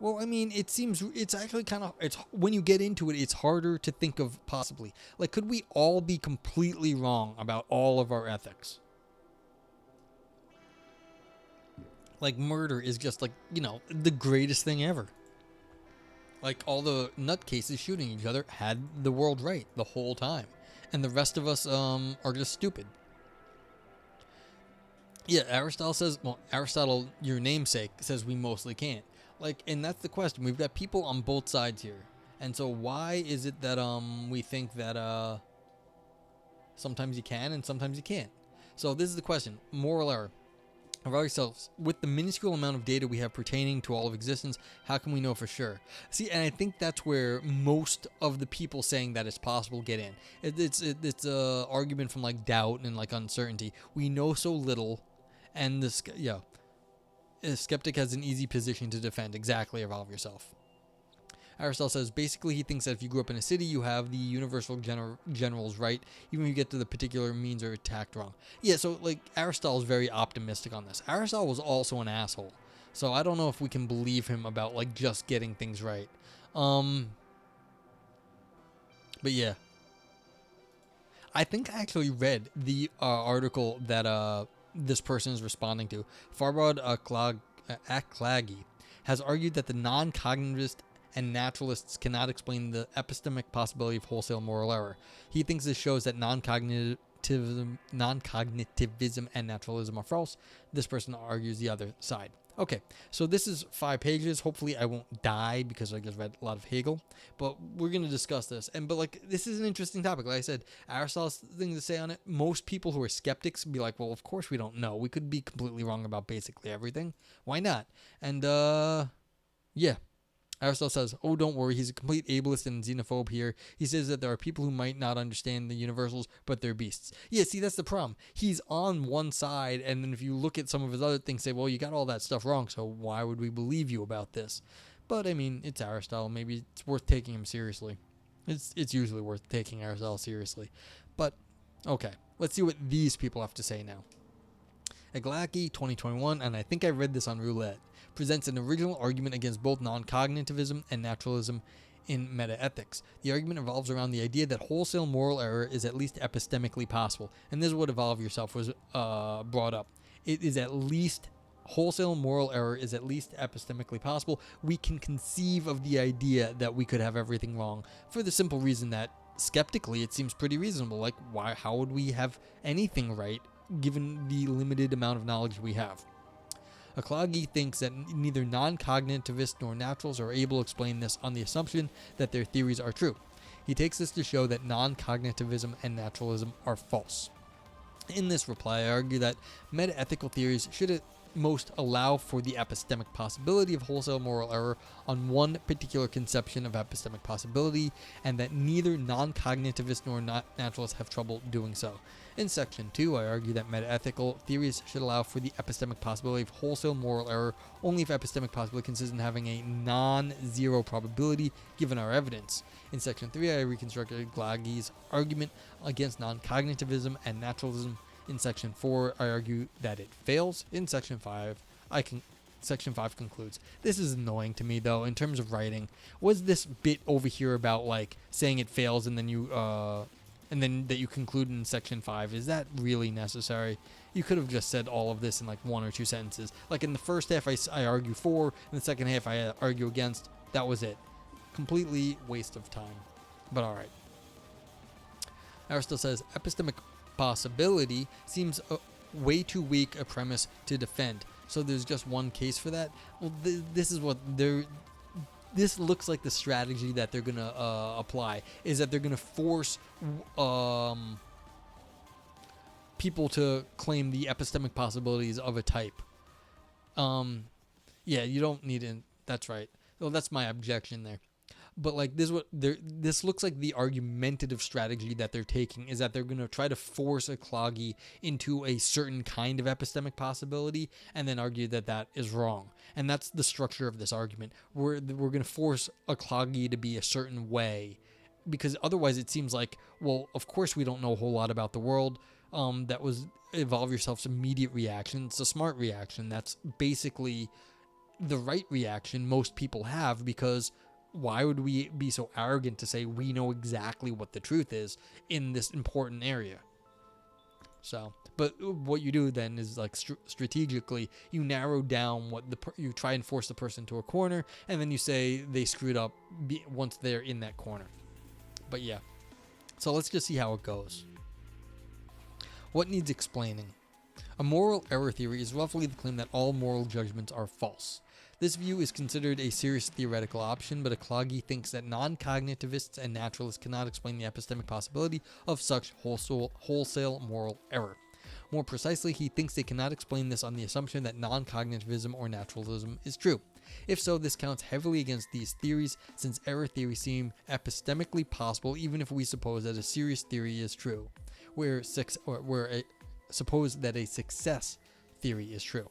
Well, I mean, it's actually kind of it's when you get into it, it's harder to think of possibly. Like, could we all be completely wrong about all of our ethics? Like, murder is just like, the greatest thing ever. Like, all the nutcases shooting each other had the world right the whole time, and the rest of us are just stupid. Yeah, Aristotle, your namesake, says we mostly can't. Like, and that's the question. We've got people on both sides here. And so why is it that we think that sometimes you can and sometimes you can't? So this is the question. Moral error of ourselves. With the minuscule amount of data we have pertaining to all of existence, how can we know for sure? See, and I think that's where most of the people saying that it's possible get in. It's a argument from like doubt and like uncertainty. We know so little, and a skeptic has an easy position to defend. Exactly, evolve yourself. Aristotle says basically he thinks that if you grew up in a city, you have the universal generals right, even if you get to the particular means are attacked wrong. Yeah, so like Aristotle is very optimistic on this. Aristotle was also an asshole, so I don't know if we can believe him about like just getting things right. But yeah, I think I actually read the article that this person is responding to. Farhad Akhlagi has argued that the non-cognitivist and naturalists cannot explain the epistemic possibility of wholesale moral error. He thinks this shows that non-cognitivism and naturalism are false. This person argues the other side. Okay, so this is 5 pages. Hopefully I won't die because I just read a lot of Hegel, but we're going to discuss this. But like, this is an interesting topic. Like I said, Aristotle's thing to say on it, most people who are skeptics be like, well, of course we don't know. We could be completely wrong about basically everything. Why not? And yeah. Aristotle says, oh, don't worry, he's a complete ableist and xenophobe here. He says that there are people who might not understand the universals, but they're beasts. Yeah, see, that's the problem. He's on one side, and then if you look at some of his other things, say, well, you got all that stuff wrong, so why would we believe you about this? But, I mean, it's Aristotle. Maybe it's worth taking him seriously. It's usually worth taking Aristotle seriously. But, okay, let's see what these people have to say now. Akhlag, 2021, and I think I read this on Roulette, presents an original argument against both non-cognitivism and naturalism in metaethics. The argument revolves around the idea that wholesale moral error is at least epistemically possible, and this is what Evolve Yourself was brought up. It is at least wholesale moral error is at least epistemically possible. We can conceive of the idea that we could have everything wrong for the simple reason that skeptically it seems pretty reasonable. Like, how would we have anything right given the limited amount of knowledge we have? Akhlag thinks that neither non-cognitivists nor naturals are able to explain this on the assumption that their theories are true. He takes this to show that non-cognitivism and naturalism are false. In this reply, I argue that metaethical theories should at most allow for the epistemic possibility of wholesale moral error on one particular conception of epistemic possibility, and that neither non-cognitivists nor naturalists have trouble doing so. In section 2, I argue that metaethical theories should allow for the epistemic possibility of wholesale moral error only if epistemic possibility consists in having a non-zero probability given our evidence. In section 3, I reconstructed Akhlag argument against non-cognitivism and naturalism. In section 4, I argue that it fails. In section 5, Section 5 concludes. This is annoying to me, though, in terms of writing. Was this bit over here about, like, saying it fails and then that you conclude in section 5, is that really necessary? You could have just said all of this in like 1 or 2 sentences. Like in the first half, I argue for, in the second half, I argue against. That was it. Completely waste of time. But all right. Aristotle says, epistemic possibility seems way too weak a premise to defend. So there's just one case for that. Well, this looks like the strategy that they're going to apply, is that they're going to force people to claim the epistemic possibilities of a type. Yeah, you don't need it. That's right. Well, that's my objection there. But like this looks like the argumentative strategy that they're taking is that they're going to try to force Akhlag into a certain kind of epistemic possibility and then argue that that is wrong. And that's the structure of this argument. We're going to force Akhlag to be a certain way, because otherwise it seems like, well, of course we don't know a whole lot about the world. That was Evolve Yourself's immediate reaction. It's a smart reaction. That's basically the right reaction most people have, because why would we be so arrogant to say we know exactly what the truth is in this important area? So, but what you do then is like strategically, you narrow down what you try and force the person to a corner, and then you say they screwed up once they're in that corner. But yeah, so let's just see how it goes. What needs explaining? A moral error theory is roughly the claim that all moral judgments are false. This view is considered a serious theoretical option, but Akhlag thinks that non-cognitivists and naturalists cannot explain the epistemic possibility of such wholesale moral error. More precisely, he thinks they cannot explain this on the assumption that non-cognitivism or naturalism is true. If so, this counts heavily against these theories, since error theories seem epistemically possible even if we suppose that a serious theory is true, suppose that a success theory is true.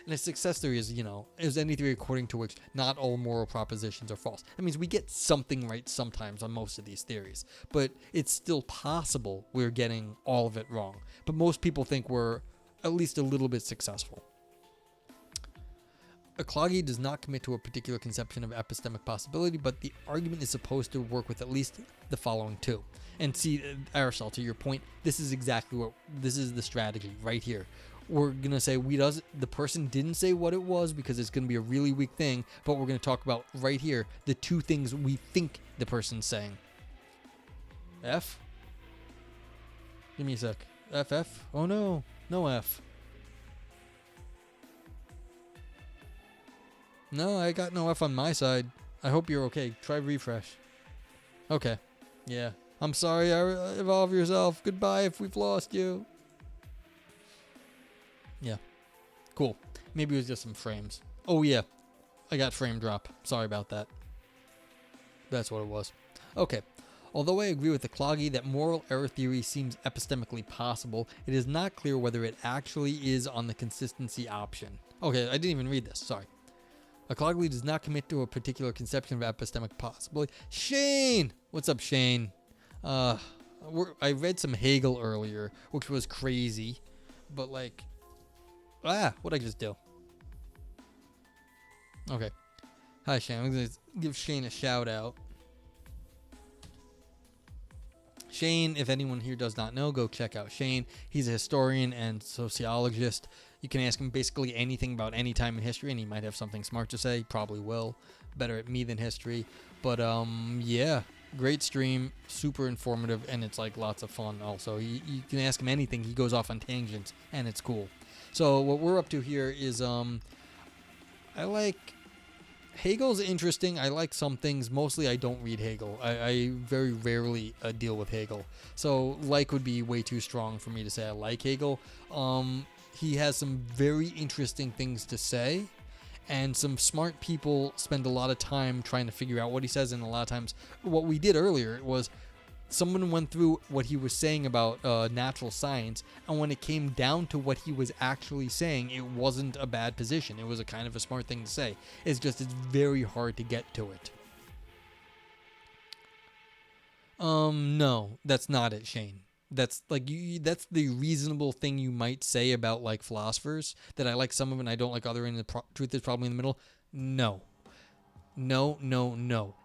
And a success theory is any theory according to which not all moral propositions are false. That means we get something right sometimes on most of these theories, but it's still possible we're getting all of it wrong. But most people think we're at least a little bit successful. Akhlag does not commit to a particular conception of epistemic possibility, but the argument is supposed to work with at least the following two. And see, Aristotle, to your point, this is the strategy right here. We're going to say the person didn't say what it was because it's going to be a really weak thing, but we're going to talk about right here the two things we think the person's saying. F? Give me a sec. F? Oh no, no F. No, I got no F on my side. I hope you're okay. Try refresh. Okay. Yeah. I'm sorry, evolve yourself. Goodbye if we've lost you. Yeah. Cool. Maybe it was just some frames. Oh, yeah. I got frame drop. Sorry about that. That's what it was. Okay. Although I agree with Akhlag that moral error theory seems epistemically possible, it is not clear whether it actually is on the consistency option. Okay, I didn't even read this. Sorry. Akhlag does not commit to a particular conception of epistemic possibility. Shane! What's up, Shane? I read some Hegel earlier, which was crazy, but like, what'd I just do? Okay. Hi, Shane. I'm going to give Shane a shout out. Shane, if anyone here does not know, go check out Shane. He's a historian and sociologist. You can ask him basically anything about any time in history, and he might have something smart to say. He probably will. Better at me than history. But, yeah. Great stream. Super informative, and it's, like, lots of fun also. You can ask him anything. He goes off on tangents, and it's cool. So, what we're up to here is, I like... Hegel's interesting. I like some things. Mostly I don't read Hegel. I very rarely deal with Hegel. So like would be way too strong for me to say I like Hegel. He has some very interesting things to say, and some smart people spend a lot of time trying to figure out what he says, and a lot of times what we did earlier was someone went through what he was saying about natural science, and when it came down to what he was actually saying, it wasn't a bad position. It was a kind of a smart thing to say. It's just it's very hard to get to it. No, that's not it, Shane. That's like that's the reasonable thing you might say about like philosophers, that I like some of it and I don't like other, and the truth is probably in the middle. No.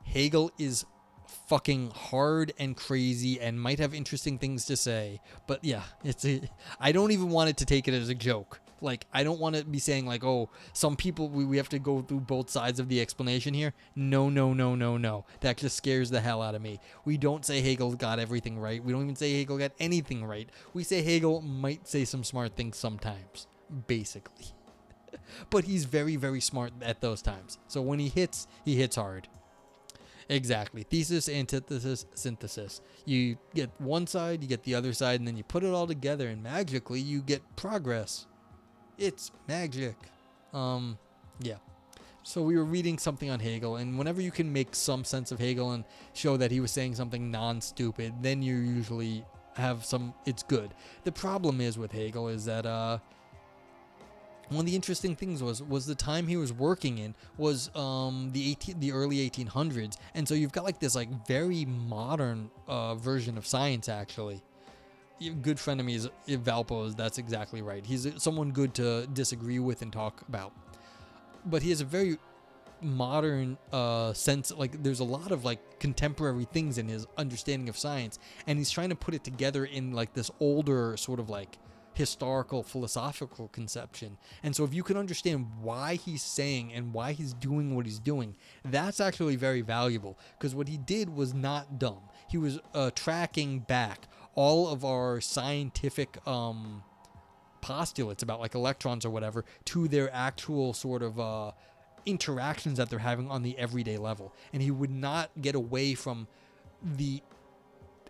Hegel is fucking hard and crazy and might have interesting things to say, but yeah, I don't even want it to take it as a joke. Like, I don't want to be saying like, oh, some people we have to go through both sides of the explanation here. No. That just scares the hell out of me. We don't say Hegel got everything right. We don't even say Hegel got anything right. We say Hegel might say some smart things sometimes, basically. But he's very, very smart at those times. So when he hits hard. Exactly. Thesis, antithesis, synthesis. You get one side, you get the other side, and then you put it all together, and magically you get progress. It's magic. Yeah. So we were reading something on Hegel, and whenever you can make some sense of Hegel and show that he was saying something non-stupid, then you usually have it's good. The problem is with Hegel is that, one of the interesting things was the time he was working in was the early 1800s, and so you've got like this like very modern version of science actually. A good friend of me is Valpo. That's exactly right. He's someone good to disagree with and talk about. but he has a very modern sense. Like, there's a lot of like contemporary things in his understanding of science, and he's trying to put it together in like this older sort of like historical philosophical conception. And so if you can understand why he's saying and why he's doing what he's doing, that's actually very valuable, because what he did was not dumb. He was tracking back all of our scientific postulates about like electrons or whatever to their actual sort of interactions that they're having on the everyday level. And he would not get away from the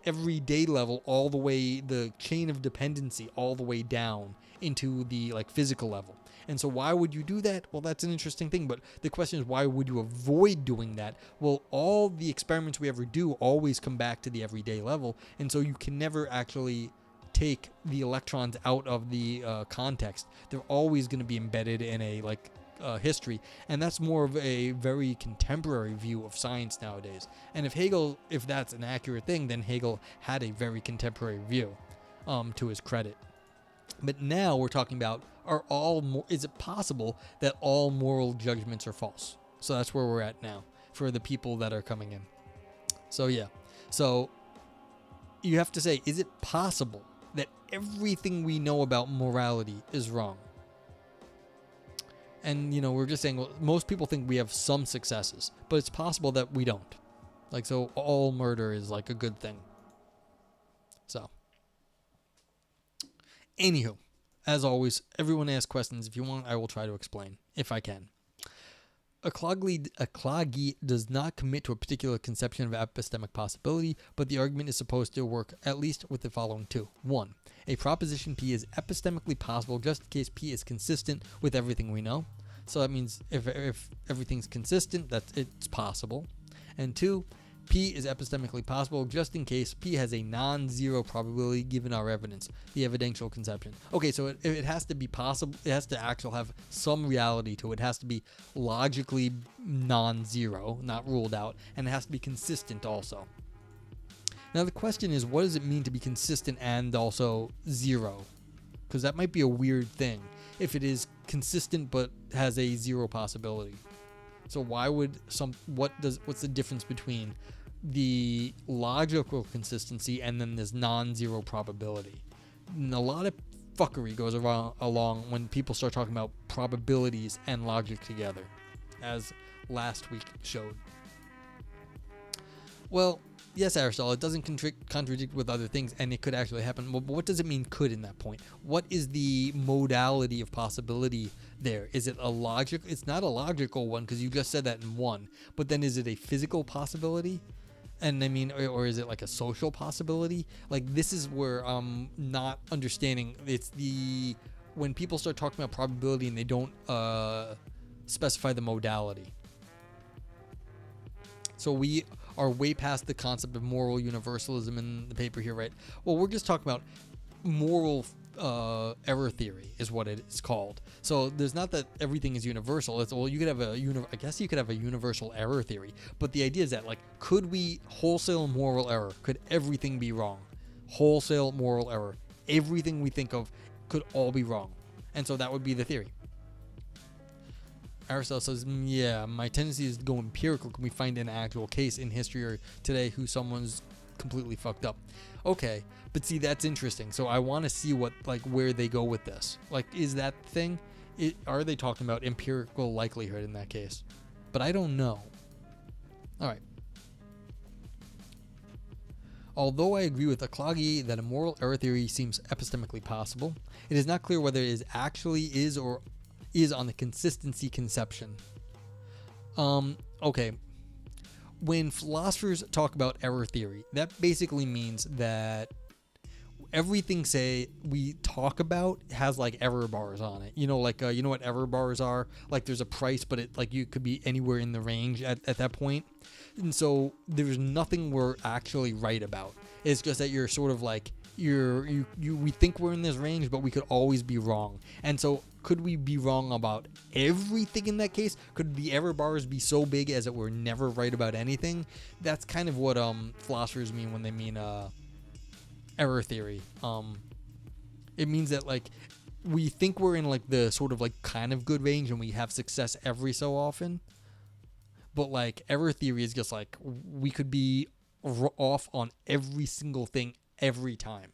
everyday level all the way, the chain of dependency all the way down into the like physical level. And so why would you do that? Well, that's an interesting thing, but the question is, why would you avoid doing that? Well, all the experiments we ever do always come back to the everyday level, and so you can never actually take the electrons out of the context. They're always going to be embedded in a like history, and that's more of a very contemporary view of science nowadays. And if that's an accurate thing, then Hegel had a very contemporary view, to his credit. But now we're talking about, is it possible that all moral judgments are false? So that's where we're at now for the people that are coming in. So yeah, so you have to say, is it possible that everything we know about morality is wrong? And, we're just saying, well, most people think we have some successes, but it's possible that we don't. Like, so all murder is like a good thing. So, anywho, as always, everyone asks questions. If you want, I will try to explain, if I can. Akhlag does not commit to a particular conception of epistemic possibility, but the argument is supposed to work at least with the following two. 1. A proposition P is epistemically possible just in case P is consistent with everything we know. So that means if everything's consistent, it's possible. And 2, P is epistemically possible just in case P has a non-zero probability given our evidence, the evidential conception. Okay, so it has to be possible. It has to actually have some reality to it. It has to be logically non-zero, not ruled out, and it has to be consistent also. Now the question is, what does it mean to be consistent and also zero? Because that might be a weird thing if it is consistent but has a zero possibility. So why would what's the difference between the logical consistency and then this non-zero probability? And a lot of fuckery goes along when people start talking about probabilities and logic together, as last week showed. Well, yes, Aristotle, it doesn't contradict with other things, and it could actually happen. But what does it mean could in that point? What is the modality of possibility there? Is it a logic? It's not a logical one, because you just said that in one. But then is it a physical possibility? And I mean, or is it like a social possibility? Like, this is where I'm not understanding. It's when people start talking about probability and they don't specify the modality. So we are way past the concept of moral universalism in the paper here, right? Well, we're just talking about moral error theory is what it is called. So there's not that everything is universal. You could have I guess you could have a universal error theory, but the idea is that, like, could we wholesale moral error? Could everything be wrong? Wholesale moral error. Everything we think of could all be wrong. And so that would be the theory. Aristotle says, yeah, my tendency is to go empirical. Can we find an actual case in history or today who someone's completely fucked up? Okay, but see, that's interesting. So I want to see where they go with this. Like, is that thing? Are they talking about empirical likelihood in that case? But I don't know. All right. Although I agree with Akhlag that a moral error theory seems epistemically possible, it is not clear whether it actually is or is on the consistency conception. Okay. When philosophers talk about error theory, that basically means that everything we talk about has like error bars on it. You know what error bars are? Like, there's a price, but you could be anywhere in the range at that point. And so there's nothing we're actually right about. It's just that you're sort of like, we think we're in this range, but we could always be wrong. And so could we be wrong about everything in that case? Could the error bars be so big as that we're never right about anything? That's kind of what philosophers mean when they mean error theory. It means that, like, we think we're in like the sort of like kind of good range and we have success every so often. But like error theory is just like we could be off on every single thing every time.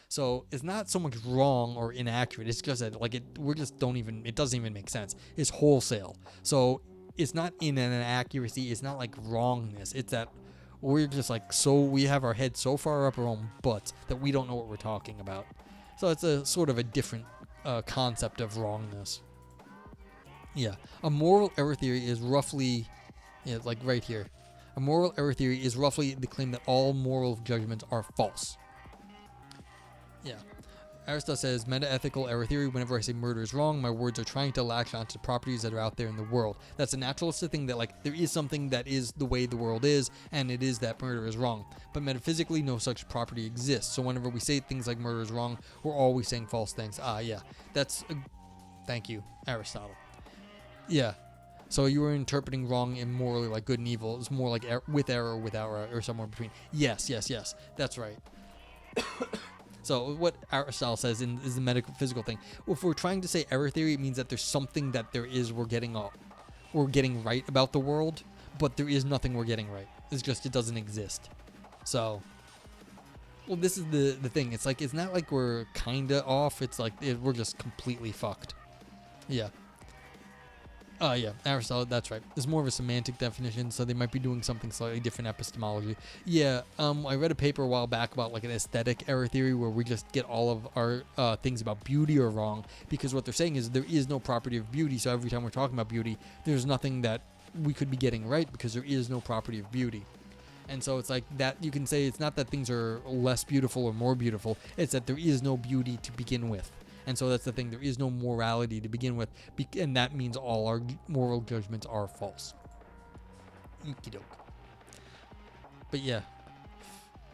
So it's not so much wrong or inaccurate. It's just that like it doesn't even make sense. It's wholesale. So it's not in an inaccuracy. It's not like wrongness. It's that we're just like we have our head so far up our own butts that we don't know what we're talking about. So it's a sort of a different concept of wrongness. Yeah, a moral error theory is roughly, like right here. A moral error theory is roughly the claim that all moral judgments are false. Yeah. Aristotle says, meta-ethical error theory, whenever I say murder is wrong, my words are trying to latch onto properties that are out there in the world. That's a naturalistic thing that, like, there is something that is the way the world is, and it is that murder is wrong. But metaphysically, no such property exists. So whenever we say things like murder is wrong, we're always saying false things. Yeah. Thank you, Aristotle. Yeah. So you were interpreting wrong and morally like good and evil. It's more like with error, without error, or somewhere between. Yes. That's right. So what Aristotle says is the metaphysical thing. If we're trying to say error theory, it means that there's something that we're getting right about the world, but there is nothing we're getting right. It's just it doesn't exist. So, well, this is the thing. It's like it's not like we're kinda off. It's like we're just completely fucked. Yeah. Yeah, Aristotle, that's right. It's more of a semantic definition, so they might be doing something slightly different epistemology. Yeah, I read a paper a while back about like an aesthetic error theory where we just get all of our things about beauty are wrong, because what they're saying is there is no property of beauty, so every time we're talking about beauty, there's nothing that we could be getting right because there is no property of beauty. And so it's like that you can say it's not that things are less beautiful or more beautiful, it's that there is no beauty to begin with. And so that's the thing. There is no morality to begin with, and that means all our moral judgments are false. Okie doke. But yeah,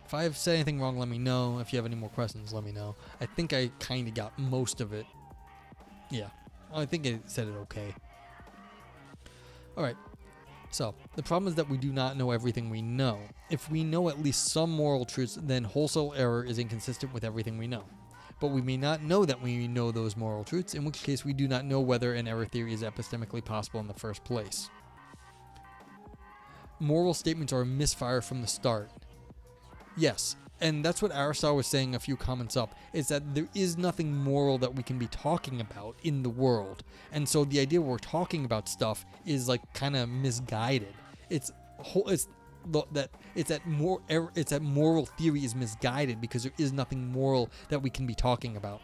if I have said anything wrong, let me know. If you have any more questions, let me know. I think I kind of got most of it. Yeah, I think I said it okay. Alright, so the problem is that we do not know everything we know. If we know at least some moral truths, then wholesale error is inconsistent with everything we know. But we may not know that we know those moral truths, in which case we do not know whether an error theory is epistemically possible in the first place. Moral statements are a misfire from the start. Yes, and that's what Aristotle was saying a few comments up, is that there is nothing moral that we can be talking about in the world. And so the idea we're talking about stuff is like kind of misguided. It's that moral theory is misguided because there is nothing moral that we can be talking about.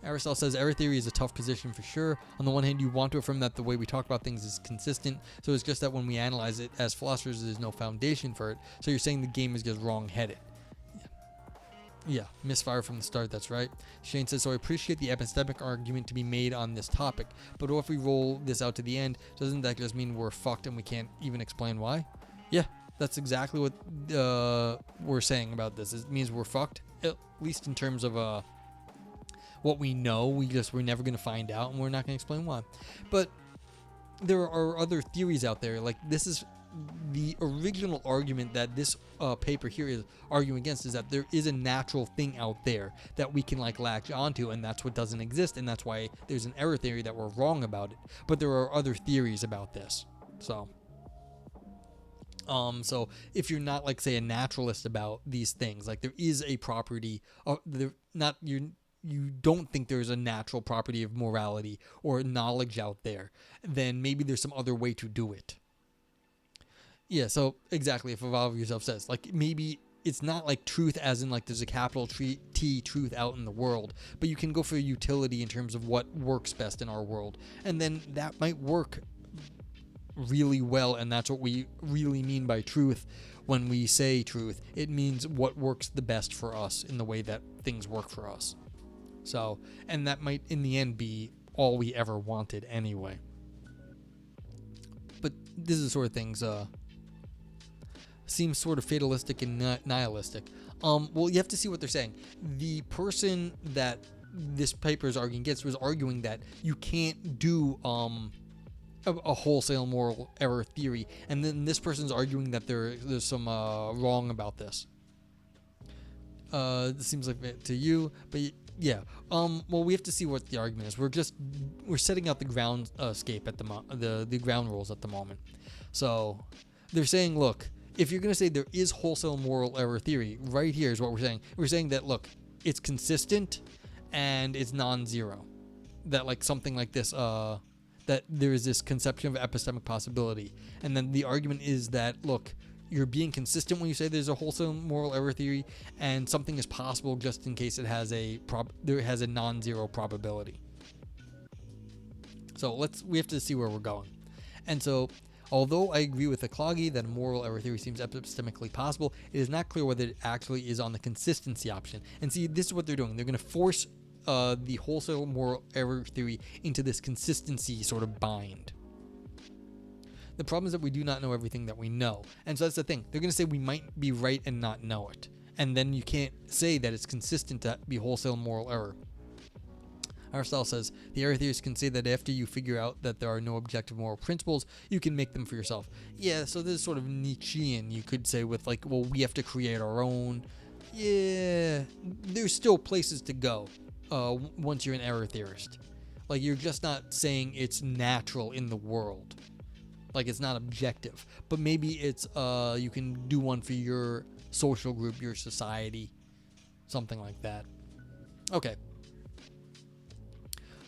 Aristotle says error theory is a tough position for sure. On the one hand, you want to affirm that the way we talk about things is consistent, so it's just that when we analyze it as philosophers, there's no foundation for it. So you're saying the game is just wrong-headed. Yeah, misfire from the start, that's right. Shane says, so I appreciate the epistemic argument to be made on this topic, but what if we roll this out to the end? Doesn't that just mean we're fucked and we can't even explain why? Yeah, that's exactly what we're saying about this. It means we're fucked, at least in terms of what we know. We're never going to find out, and we're not going to explain why. But there are other theories out there. Like, this is the original argument that this paper here is arguing against, is that there is a natural thing out there that we can like latch onto, and that's what doesn't exist, and that's why there's an error theory that we're wrong about it. But there are other theories about this. So if you're not like say a naturalist about these things, like there is a property, you don't think there's a natural property of morality or knowledge out there, then maybe there's some other way to do it. Yeah, so exactly, if Evolve Yourself says, like maybe it's not like truth as in like there's a capital T truth out in the world, but you can go for utility in terms of what works best in our world, and then that might work really well, and that's what we really mean by truth. When we say truth, it means what works the best for us in the way that things work for us. So, and that might in the end be all we ever wanted anyway. But this is the sort of things seems sort of fatalistic and nihilistic. Well, you have to see what they're saying. The person that this paper is arguing against was arguing that you can't do a wholesale moral error theory, and then this person's arguing that there's some wrong about this. This seems like it to you, but Yeah. Well, we have to see what the argument is. We're setting out the ground scape at the ground rules at the moment. So they're saying, look, if you're going to say there is wholesale moral error theory, right here is what we're saying. We're saying that, look, it's consistent and it's non-zero. That like something like this, that there is this conception of epistemic possibility. And then the argument is that, look, you're being consistent when you say there's a wholesale moral error theory, and something is possible just in case it has a non-zero probability. So we have to see where we're going. And so, although I agree with Akhlag that a moral error theory seems epistemically possible, it is not clear whether it actually is on the consistency option. And see, this is what they're doing. They're going to force the wholesale moral error theory into this consistency sort of bind. The problem is that we do not know everything that we know. And so that's the thing. They're going to say we might be right and not know it. And then you can't say that it's consistent to be wholesale moral error. Aristotle says, the error theorists can say that after you figure out that there are no objective moral principles, you can make them for yourself. Yeah, so this is sort of Nietzschean, you could say, with like, well, we have to create our own. Yeah, there's still places to go once you're an error theorist. Like, you're just not saying it's natural in the world. Like, it's not objective. But maybe it's, you can do one for your social group, your society, something like that. Okay.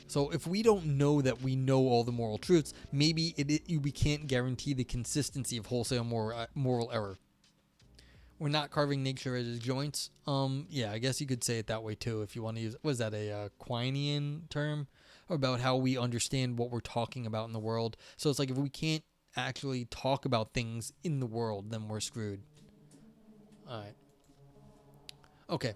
So if we don't know that we know all the moral truths, maybe we can't guarantee the consistency of wholesale moral error. We're not carving nature at its joints. Yeah, I guess you could say it that way too if you want to use, was that a Quinean term? About how we understand what we're talking about in the world. So it's like if we can't actually talk about things in the world, then we're screwed. Alright. Okay.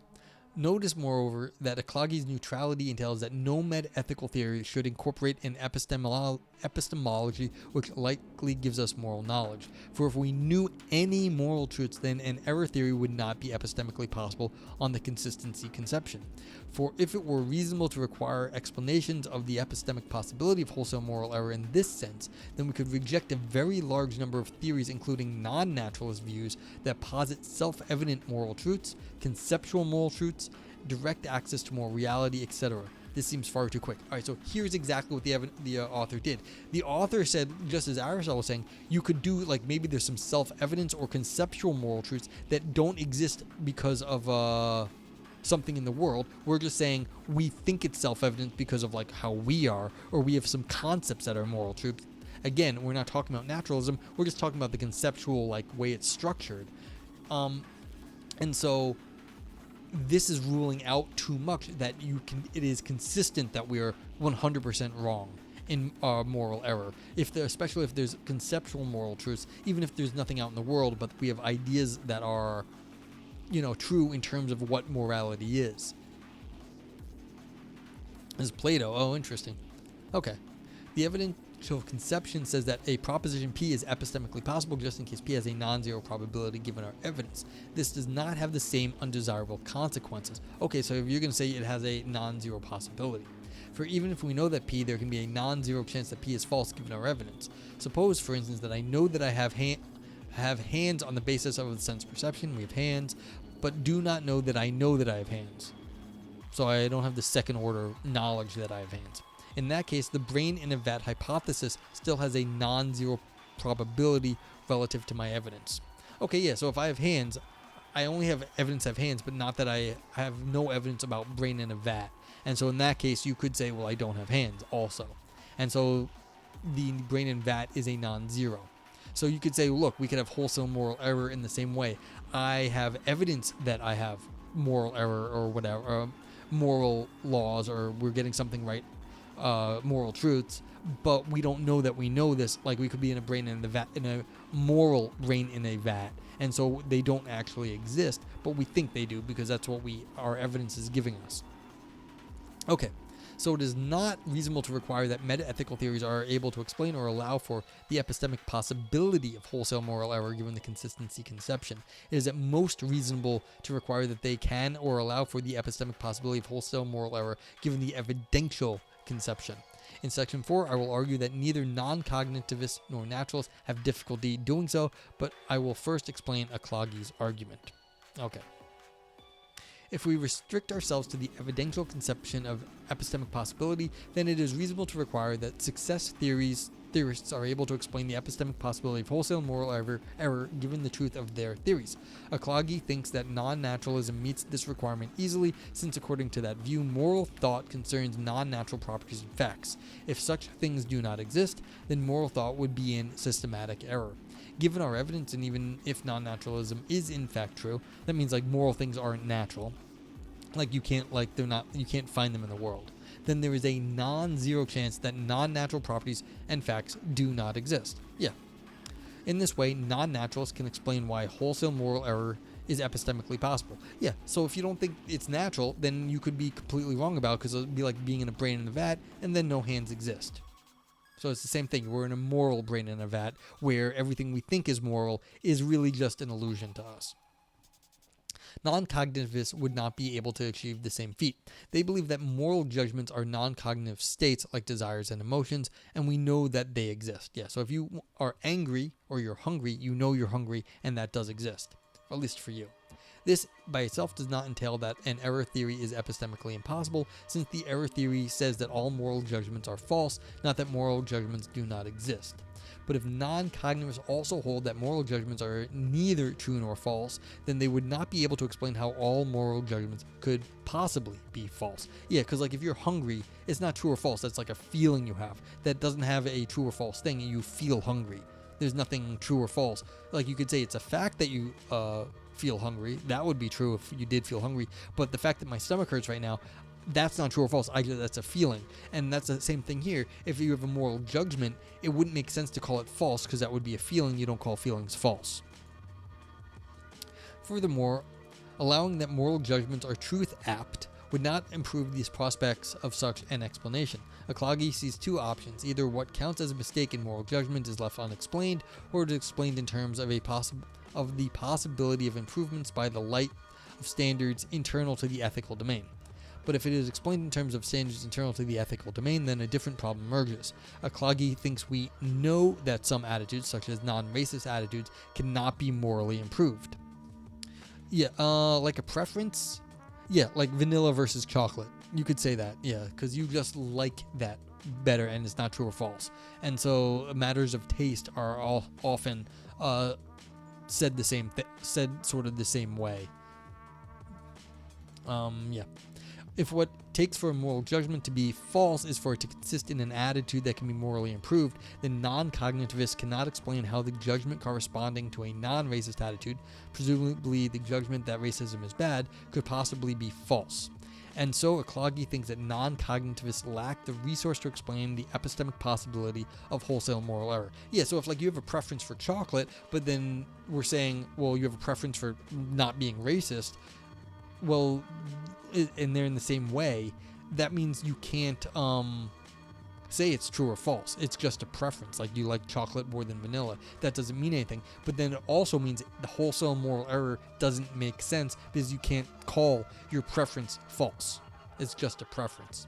Notice, moreover, that Akhlag's neutrality entails that no meta-ethical theory should incorporate an epistemology which likely gives us moral knowledge. For if we knew any moral truths, then an error theory would not be epistemically possible on the consistency conception. For if it were reasonable to require explanations of the epistemic possibility of wholesale moral error in this sense, then we could reject a very large number of theories, including non-naturalist views that posit self-evident moral truths, conceptual moral truths, direct access to moral reality, etc. This seems far too quick. Alright, so here's exactly what the author did. The author said, just as Aristotle was saying, you could do, like, maybe there's some self-evidence or conceptual moral truths that don't exist because of something in the world. We're just saying we think it's self-evident because of, like, how we are, or we have some concepts that are moral truths. Again, we're not talking about naturalism, we're just talking about the conceptual, like, way it's structured. And so this is ruling out too much that it is consistent that we are 100% wrong in moral error. Especially if there's conceptual moral truths, even if there's nothing out in the world, but we have ideas that are, true in terms of what morality is. This is Plato. Oh, interesting. Okay. The evidential conception says that a proposition P is epistemically possible just in case P has a non-zero probability given our evidence. This does not have the same undesirable consequences. Okay, so if you're going to say it has a non-zero possibility. For even if we know that P, there can be a non-zero chance that P is false given our evidence. Suppose, for instance, that I know that I have hands on the basis of the sense perception. We have hands, but do not know that I have hands. So I don't have the second order knowledge that I have hands. In that case, the brain in a vat hypothesis still has a non-zero probability relative to my evidence. Okay, yeah, so if I have hands, I only have evidence I have hands, but not that I have no evidence about brain in a vat. And so in that case, you could say, well, I don't have hands also. And so the brain in vat is a non-zero. So you could say, look, we could have wholesale moral error in the same way. I have evidence that I have moral error or whatever, moral laws, or we're getting something right, moral truths, but we don't know that we know this. Like, we could be in a brain in the vat, in a moral brain in a vat, and so they don't actually exist, but we think they do because that's what our evidence is giving us. Okay, so it is not reasonable to require that meta-ethical theories are able to explain or allow for the epistemic possibility of wholesale moral error given the consistency conception. It is at most reasonable to require that they can or allow for the epistemic possibility of wholesale moral error given the evidential conception. In section 4, I will argue that neither non-cognitivists nor naturalists have difficulty doing so, but I will first explain Akhlag's argument. Okay. If we restrict ourselves to the evidential conception of epistemic possibility, then it is reasonable to require that theorists are able to explain the epistemic possibility of wholesale moral error given the truth of their theories. Akhlag thinks that non-naturalism meets this requirement easily, since according to that view, moral thought concerns non-natural properties and facts. If such things do not exist, then moral thought would be in systematic error. Given our evidence, and even if non-naturalism is in fact true, that means like moral things aren't natural. Like you can't find them in the world. Then there is a non-zero chance that non-natural properties and facts do not exist. Yeah. In this way, non-naturalists can explain why wholesale moral error is epistemically possible. Yeah, so if you don't think it's natural, then you could be completely wrong about it, because it would be like being in a brain in a vat and then no hands exist. So it's the same thing. We're in a moral brain in a vat where everything we think is moral is really just an illusion to us. Non-cognitivists would not be able to achieve the same feat. They believe that moral judgments are non-cognitive states like desires and emotions, and we know that they exist. Yeah, so if you are angry or you're hungry, you know you're hungry, and that does exist, at least for you. This by itself does not entail that an error theory is epistemically impossible, since the error theory says that all moral judgments are false, not that moral judgments do not exist. But if non-cognitivists also hold that moral judgments are neither true nor false, then they would not be able to explain how all moral judgments could possibly be false. Yeah, because like if you're hungry, it's not true or false. That's like a feeling you have. That doesn't have a true or false thing. You feel hungry. There's nothing true or false. Like you could say it's a fact that you feel hungry. That would be true if you did feel hungry. But the fact that my stomach hurts right now, that's not true or false. That's a feeling. And that's the same thing here. If you have a moral judgment, it wouldn't make sense to call it false, because that would be a feeling. You don't call feelings false. Furthermore, allowing that moral judgments are truth-apt would not improve these prospects of such an explanation. Akhlag sees two options: either what counts as a mistake in moral judgment is left unexplained, or it is explained in terms of the possibility of improvements by the light of standards internal to the ethical domain. But if it is explained in terms of standards internal to the ethical domain, then a different problem emerges. Akhlag thinks we know that some attitudes, such as non-racist attitudes, cannot be morally improved. Yeah, like a preference? Yeah, like vanilla versus chocolate. You could say that, yeah, because you just like that better, and it's not true or false. And so matters of taste are all often said sort of the same way. Yeah. If what takes for a moral judgment to be false is for it to consist in an attitude that can be morally improved, then non-cognitivists cannot explain how the judgment corresponding to a non-racist attitude, presumably the judgment that racism is bad, could possibly be false. And so Akhlag thinks that non-cognitivists lack the resource to explain the epistemic possibility of wholesale moral error. Yeah, so if like you have a preference for chocolate, but then we're saying, well, you have a preference for not being racist, well, and they're in the same way, that means you can't say it's true or false. It's just a preference. Like you like chocolate more than vanilla. That doesn't mean anything. But then it also means the wholesale moral error doesn't make sense, because you can't call your preference false. It's just a preference.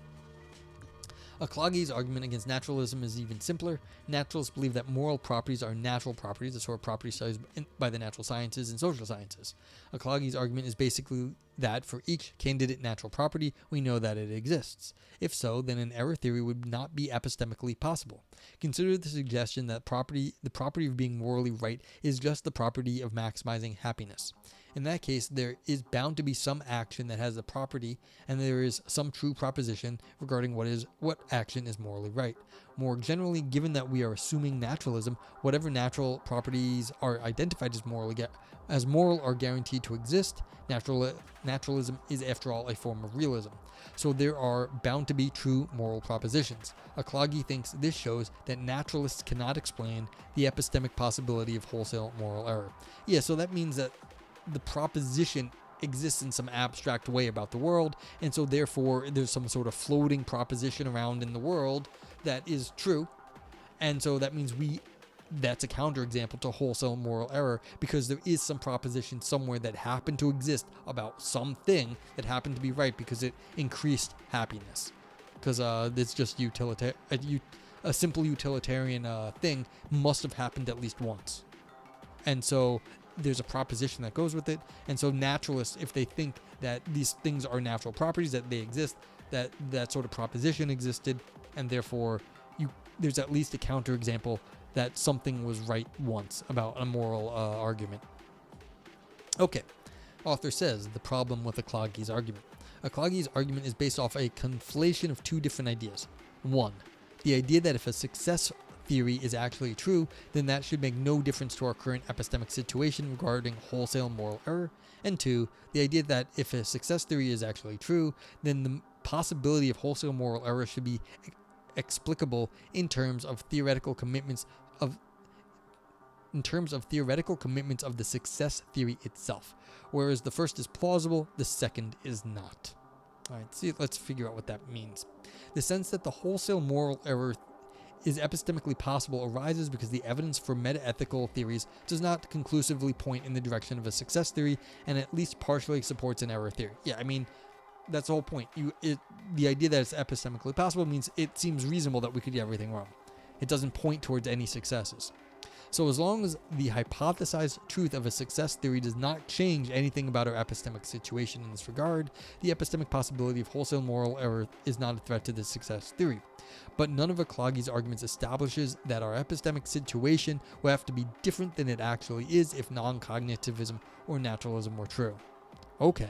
Akhlag's argument against naturalism is even simpler. Naturalists believe that moral properties are natural properties, the sort of property studied by the natural sciences and social sciences. Akhlag's argument is basically that for each candidate natural property, we know that it exists. If so, then an error theory would not be epistemically possible. Consider the suggestion that the property of being morally right is just the property of maximizing happiness. In that case, there is bound to be some action that has a property, and there is some true proposition regarding what action is morally right. More generally, given that we are assuming naturalism, whatever natural properties are identified as moral are guaranteed to exist. Naturalism is, after all, a form of realism. So there are bound to be true moral propositions. Akhlag thinks this shows that naturalists cannot explain the epistemic possibility of wholesale moral error. Yeah, so that means that the proposition exists in some abstract way about the world, and so therefore there's some sort of floating proposition around in the world that is true, and so that means that's a counterexample to wholesale moral error, because there is some proposition somewhere that happened to exist about something that happened to be right because it increased happiness, because it's just a simple utilitarian thing must have happened at least once. And so there's a proposition that goes with it. And so naturalists, if they think that these things are natural properties, that they exist, that sort of proposition existed, and therefore there's at least a counterexample that something was right once about a moral argument. Okay, author says the problem with Akhlag's argument. Akhlag's argument is based off a conflation of two different ideas. One, the idea that if a success theory is actually true, then that should make no difference to our current epistemic situation regarding wholesale moral error. And two, the idea that if a success theory is actually true, then the possibility of wholesale moral error should be explicable in terms of theoretical commitments of the success theory itself, whereas the first is plausible, the second is not. All right, let's figure out what that means. The sense that the wholesale moral error is epistemically possible arises because the evidence for meta-ethical theories does not conclusively point in the direction of a success theory and at least partially supports an error theory. Yeah, I mean, that's the whole point. The idea that it's epistemically possible means it seems reasonable that we could get everything wrong. It doesn't point towards any successes. So as long as the hypothesized truth of a success theory does not change anything about our epistemic situation in this regard, the epistemic possibility of wholesale moral error is not a threat to the success theory. But none of Akhlag's arguments establishes that our epistemic situation will have to be different than it actually is if non-cognitivism or naturalism were true. Okay,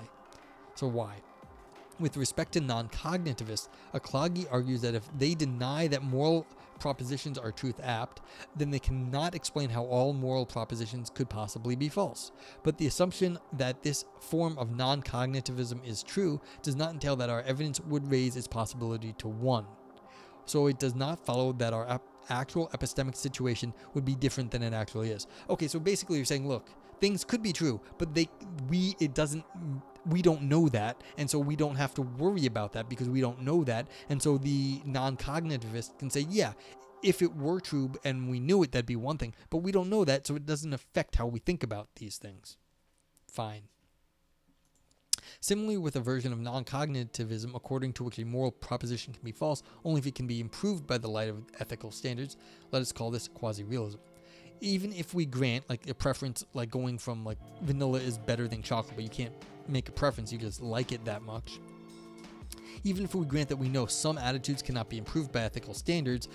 so why? With respect to non-cognitivists, Akhlag argues that if they deny that moral propositions are truth-apt, then they cannot explain how all moral propositions could possibly be false. But the assumption that this form of non-cognitivism is true does not entail that our evidence would raise its possibility to 1. So it does not follow that our actual epistemic situation would be different than it actually is. Okay, so basically you're saying, look, things could be true, but we don't know that, and so we don't have to worry about that because we don't know that. And so the non-cognitivist can say, yeah, if it were true and we knew it, that'd be one thing, but we don't know that, so it doesn't affect how we think about these things. Fine. Similarly, with a version of non-cognitivism according to which a moral proposition can be false only if it can be improved by the light of ethical standards, let us call this quasi-realism. Even if we grant like a preference, like going from like vanilla is better than chocolate, but you can't make a preference, you just like it that much. Even if we grant that we know some attitudes cannot be improved by ethical standards,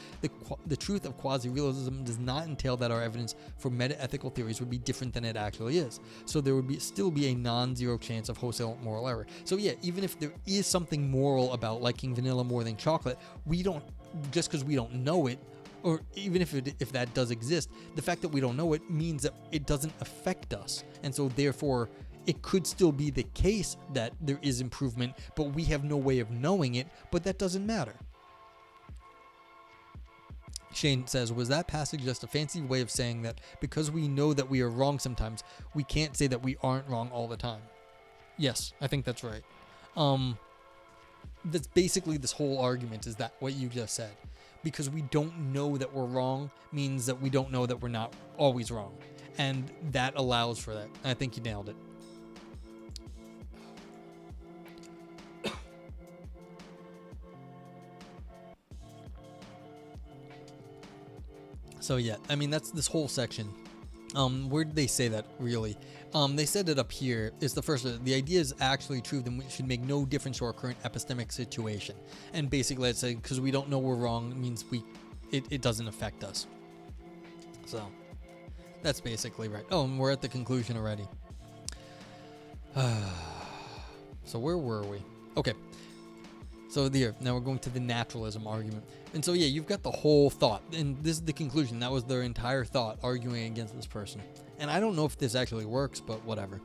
the truth of quasi-realism does not entail that our evidence for meta-ethical theories would be different than it actually is. So there would still be a non-zero chance of wholesale moral error. So yeah, even if there is something moral about liking vanilla more than chocolate, we don't, just because we don't know it, or even if that does exist, the fact that we don't know it means that it doesn't affect us. And so therefore, it could still be the case that there is improvement, but we have no way of knowing it, but that doesn't matter. Shane says, was that passage just a fancy way of saying that because we know that we are wrong sometimes, we can't say that we aren't wrong all the time? Yes, I think that's right. That's basically this whole argument, is that what you just said. Because we don't know that we're wrong means that we don't know that we're not always wrong. And that allows for that. I think you nailed it. So yeah, I mean, that's this whole section. Where did they say that, really? They said it up here. It's the first. The idea is actually true, then it should make no difference to our current epistemic situation. And basically, I'd say because we don't know we're wrong means it doesn't affect us. So that's basically right. Oh, and we're at the conclusion already. So where were we? Okay. So there, now we're going to the naturalism argument. And so yeah, you've got the whole thought, and this is the conclusion. That was their entire thought, arguing against this person. And I don't know if this actually works, but whatever.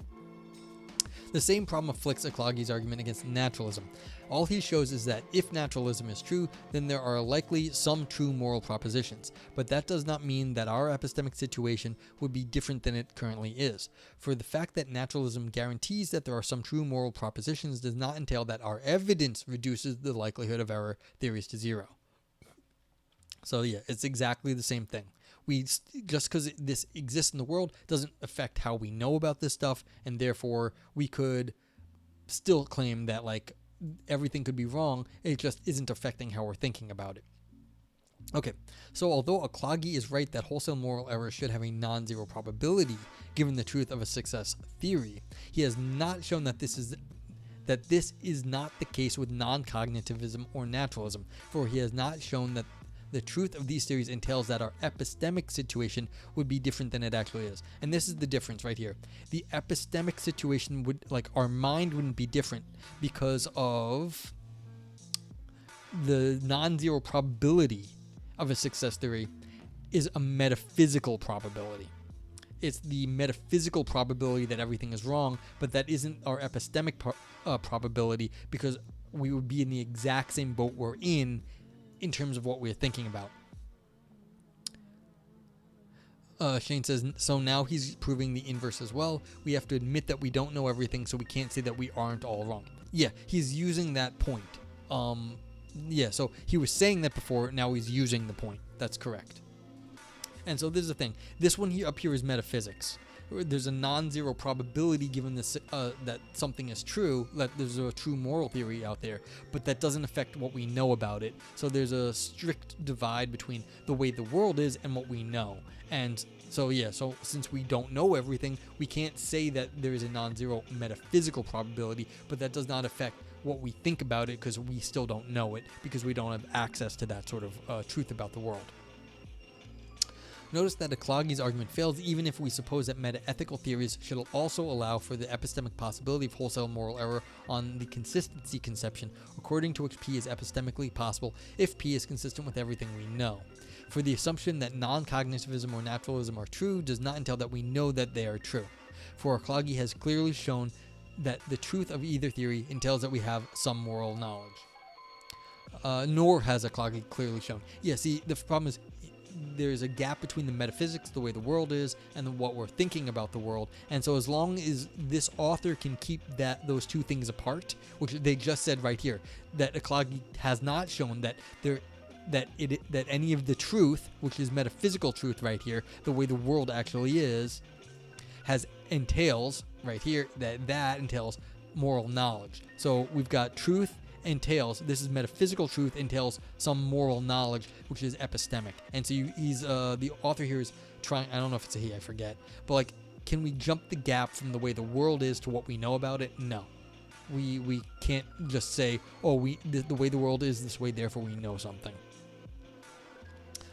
The same problem afflicts Akhlag's argument against naturalism. All he shows is that if naturalism is true, then there are likely some true moral propositions, but that does not mean that our epistemic situation would be different than it currently is. For the fact that naturalism guarantees that there are some true moral propositions does not entail that our evidence reduces the likelihood of error theories to 0. So yeah, it's exactly the same thing. Just because this exists in the world doesn't affect how we know about this stuff, and therefore we could still claim that like everything could be wrong. It just isn't affecting how we're thinking about it. Okay, so although Akhlag is right that wholesale moral error should have a non-zero probability given the truth of a success theory, he has not shown that this is not the case with non-cognitivism or naturalism, for he has not shown that the truth of these theories entails that our epistemic situation would be different than it actually is. And this is the difference right here. The epistemic situation would, like, our mind wouldn't be different because of the non-zero probability of a success theory is a metaphysical probability. It's the metaphysical probability that everything is wrong, but that isn't our epistemic probability, because we would be in the exact same boat we're in terms of what we're thinking about. Shane says, so now he's proving the inverse as well. We have to admit that we don't know everything, so we can't say that we aren't all wrong. Yeah, he's using that point. Yeah, so he was saying that before, now he's using the point. That's correct. And so this is the thing. This one here up here is metaphysics. There's a non-zero probability given this that something is true, that there's a true moral theory out there, but that doesn't affect what we know about it. So there's a strict divide between the way the world is and what we know. And so yeah, so since we don't know everything, we can't say that there is a non-zero metaphysical probability, but that does not affect what we think about it, because we still don't know it, because we don't have access to that sort of truth about the world. Notice that Akhlag's argument fails even if we suppose that meta-ethical theories should also allow for the epistemic possibility of wholesale moral error on the consistency conception, according to which P is epistemically possible if P is consistent with everything we know. For the assumption that non-cognitivism or naturalism are true does not entail that we know that they are true. For Akhlag has clearly shown that the truth of either theory entails that we have some moral knowledge. Nor has Akhlag clearly shown. Yeah, see, the problem is there's a gap between the metaphysics, the way the world is, and what we're thinking about the world. And so as long as this author can keep those two things apart, which they just said right here, that Akhlag has not shown that that any of the truth, which is metaphysical truth right here, the way the world actually is, entails right here that entails moral knowledge. So we've got truth entails, this is metaphysical truth, entails some moral knowledge, which is epistemic. And so he's the author here is trying, I don't know if it's a he, I forget, but like, can we jump the gap from the way the world is to what we know about it? No, we can't just say, oh, the way the world is this way, therefore we know something.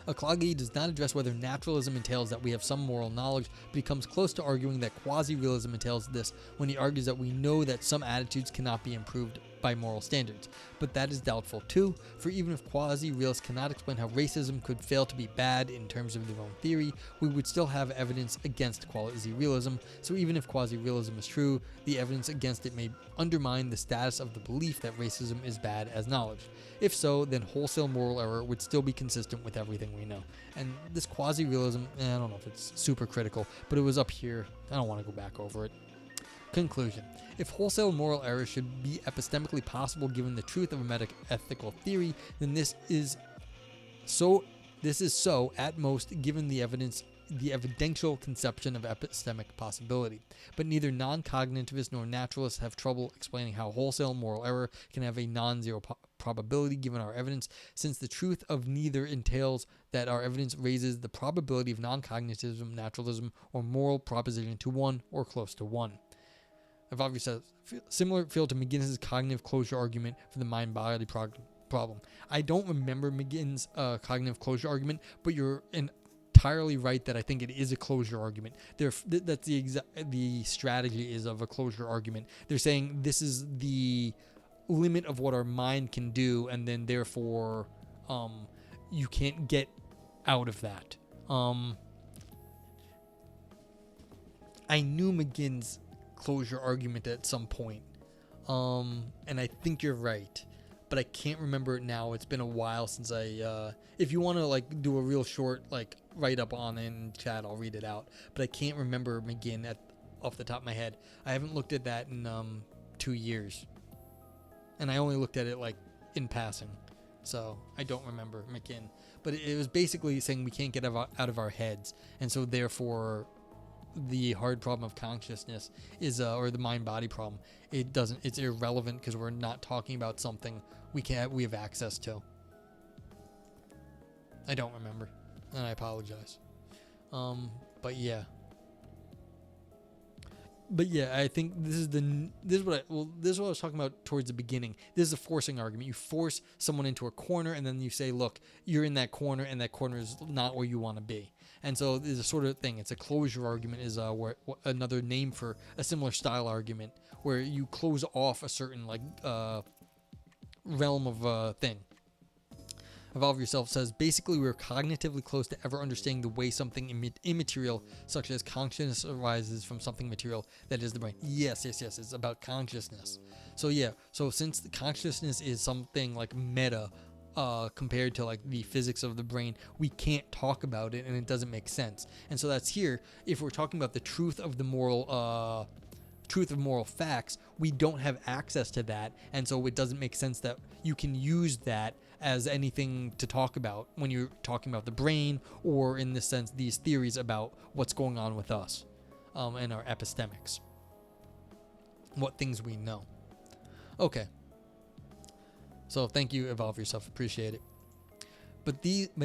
Akhlag does not address whether naturalism entails that we have some moral knowledge, but he comes close to arguing that quasi-realism entails this when he argues that we know that some attitudes cannot be improved by moral standards. But that is doubtful too, for even if quasi-realists cannot explain how racism could fail to be bad in terms of their own theory, we would still have evidence against quasi-realism. So even if quasi-realism is true, the evidence against it may undermine the status of the belief that racism is bad as knowledge. If so, then wholesale moral error would still be consistent with everything we know. And this quasi-realism, I don't know if it's super critical, but it was up here. I don't want to go back over it. Conclusion. If wholesale moral error should be epistemically possible given the truth of a meta-ethical theory, then this is so at most given the evidential conception of epistemic possibility. But neither non-cognitivists nor naturalists have trouble explaining how wholesale moral error can have a non-zero probability given our evidence, since the truth of neither entails that our evidence raises the probability of non-cognitivism, naturalism, or moral proposition to 1 or close to 1. I've obviously said similar field to McGinnis's cognitive closure argument for the mind-body problem. I don't remember McGinn's cognitive closure argument, but you're entirely right that I think it is a closure argument. That's the strategy is of a closure argument. They're saying this is the limit of what our mind can do, and then therefore you can't get out of that. I knew McGinn's closure argument at some point, and I think you're right, but I can't remember it now. It's been a while since I if you want to like do a real short like write up on it in chat, I'll read it out, but I can't remember McGinn off the top of my head. I haven't looked at that in 2 years, and I only looked at it like in passing, so I don't remember McGinn. But it was basically saying we can't get out of our heads, and so therefore the hard problem of consciousness is or the mind-body problem, it's irrelevant because we're not talking about something we have access to. I don't remember, and I apologize. But yeah. But yeah, I think this is what I was talking about towards the beginning. This is a forcing argument. You force someone into a corner, and then you say, "Look, you're in that corner, and that corner is not where you want to be." And so there's a sort of thing. It's a closure argument. Is another name for a similar style argument where you close off a certain realm of thing. Evolve Yourself says, basically, we're cognitively close to ever understanding the way something immaterial, such as consciousness, arises from something material, that is the brain. Yes. It's about consciousness. So yeah, so since the consciousness is something like meta, compared to like the physics of the brain, we can't talk about it, and it doesn't make sense. And so that's here. If we're talking about the truth of the moral facts, we don't have access to that, and so it doesn't make sense that you can use that as anything to talk about when you're talking about the brain, or in this sense these theories about what's going on with us, and our epistemics, what things we know. Okay, so thank you, Evolve Yourself, appreciate it. But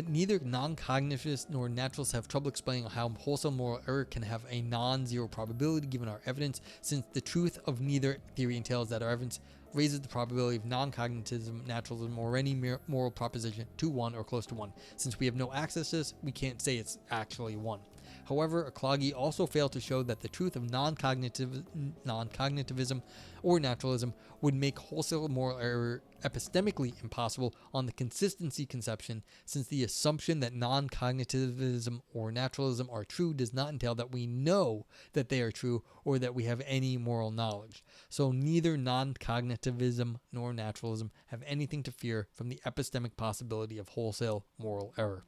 neither non-cognitivists nor naturalists have trouble explaining how wholesale moral error can have a non-zero probability given our evidence, since the truth of neither theory entails that our evidence raises the probability of non-cognitivism, naturalism, or any moral proposition to 1 or close to 1. Since we have no access to this, we can't say it's actually 1. However, Akhlag also failed to show that the truth of non-cognitivism or naturalism would make wholesale moral error epistemically impossible on the consistency conception, since the assumption that non-cognitivism or naturalism are true does not entail that we know that they are true or that we have any moral knowledge. So neither non-cognitivism nor naturalism have anything to fear from the epistemic possibility of wholesale moral error.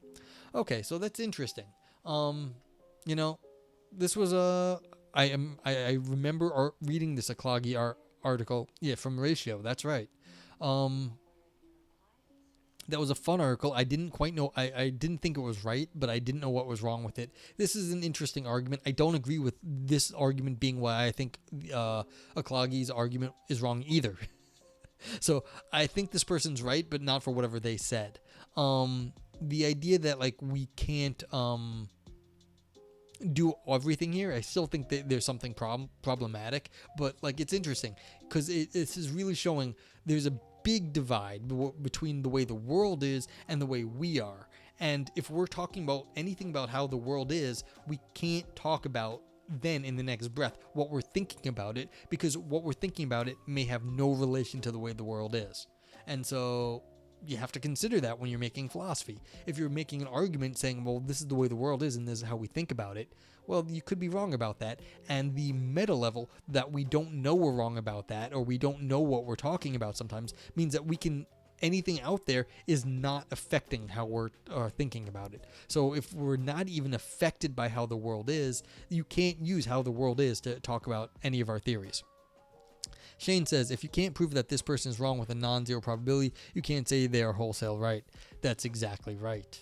Okay, so that's interesting. This was I remember reading this Akhlag article, from Ratio. That's right. That was a fun article. I didn't quite know. I didn't think it was right, but I didn't know what was wrong with it. This is an interesting argument. I don't agree with this argument being why I think Akhlag's argument is wrong either. So I think this person's right, but not for whatever they said. The idea that we can't do everything here, I still think that there's something problematic, but it's interesting because this is really showing there's a big divide between the way the world is and the way we are. And if we're talking about anything about how the world is, we can't talk about then in the next breath what we're thinking about it, because what we're thinking about it may have no relation to the way the world is. And so you have to consider that when you're making philosophy. If you're making an argument saying, well, this is the way the world is and this is how we think about it, well, you could be wrong about that. And the meta level that we don't know we're wrong about that, or we don't know what we're talking about sometimes, means that anything out there is not affecting how we're thinking about it. So if we're not even affected by how the world is, you can't use how the world is to talk about any of our theories. Shane says, if you can't prove that this person is wrong with a non-zero probability, you can't say they are wholesale right. That's exactly right.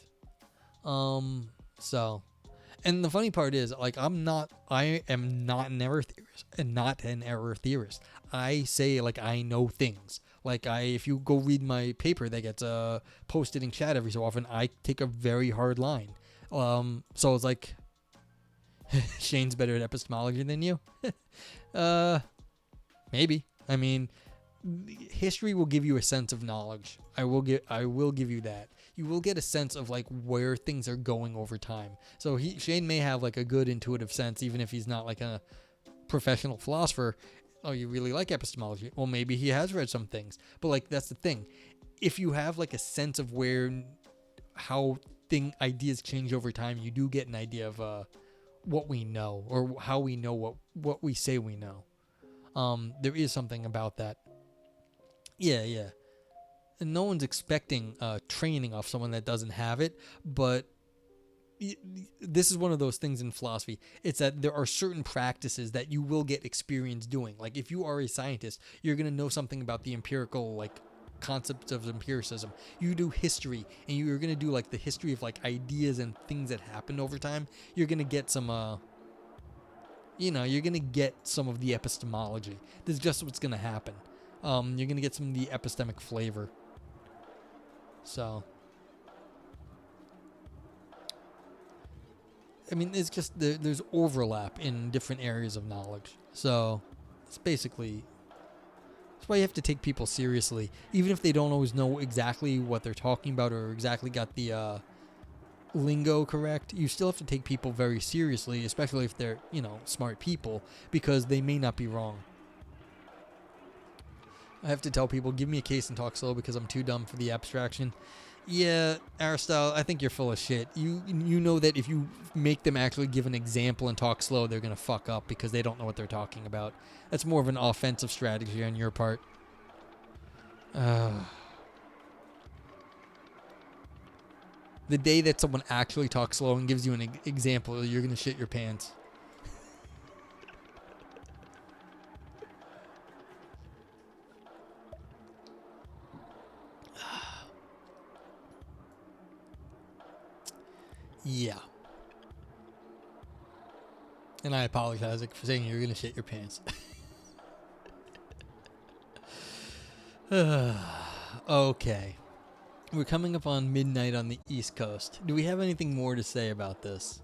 And the funny part is, I am not an error theorist and not an error theorist. I say, I know things. If you go read my paper that gets posted in chat every so often, I take a very hard line. So it's Shane's better at epistemology than you? Maybe. I mean, history will give you a sense of knowledge. I will give you that. You will get a sense of where things are going over time. So Shane may have a good intuitive sense, even if he's not a professional philosopher. Oh, you really like epistemology? Well, maybe he has read some things. But that's the thing. If you have a sense of how ideas change over time, you do get an idea of what we know, or how we know what we say we know. There is something about that. Yeah. And no one's expecting training off someone that doesn't have it, but this is one of those things in philosophy. It's that there are certain practices that you will get experience doing. If you are a scientist, you're going to know something about the empirical, concepts of empiricism. You do history, and you're going to do, the history of, ideas and things that happen over time. You're going to get some, you're going to get some of the epistemology. This is just what's going to happen. You're going to get some of the epistemic flavor. So, I mean, it's just there's overlap in different areas of knowledge. So it's basically that's why you have to take people seriously, even if they don't always know exactly what they're talking about or exactly got the lingo correct. You still have to take people very seriously, especially if they're smart people, because they may not be wrong. I have to tell people, give me a case and talk slow because I'm too dumb for the abstraction. Yeah, Aristotle, I think you're full of shit. You know that if you make them actually give an example and talk slow, they're going to fuck up because they don't know what they're talking about. That's more of an offensive strategy on your part. The day that someone actually talks slow and gives you an example, you're going to shit your pants. Yeah. And I apologize for saying you're going to shit your pants. Okay. We're coming up on midnight on the East Coast. Do we have anything more to say about this?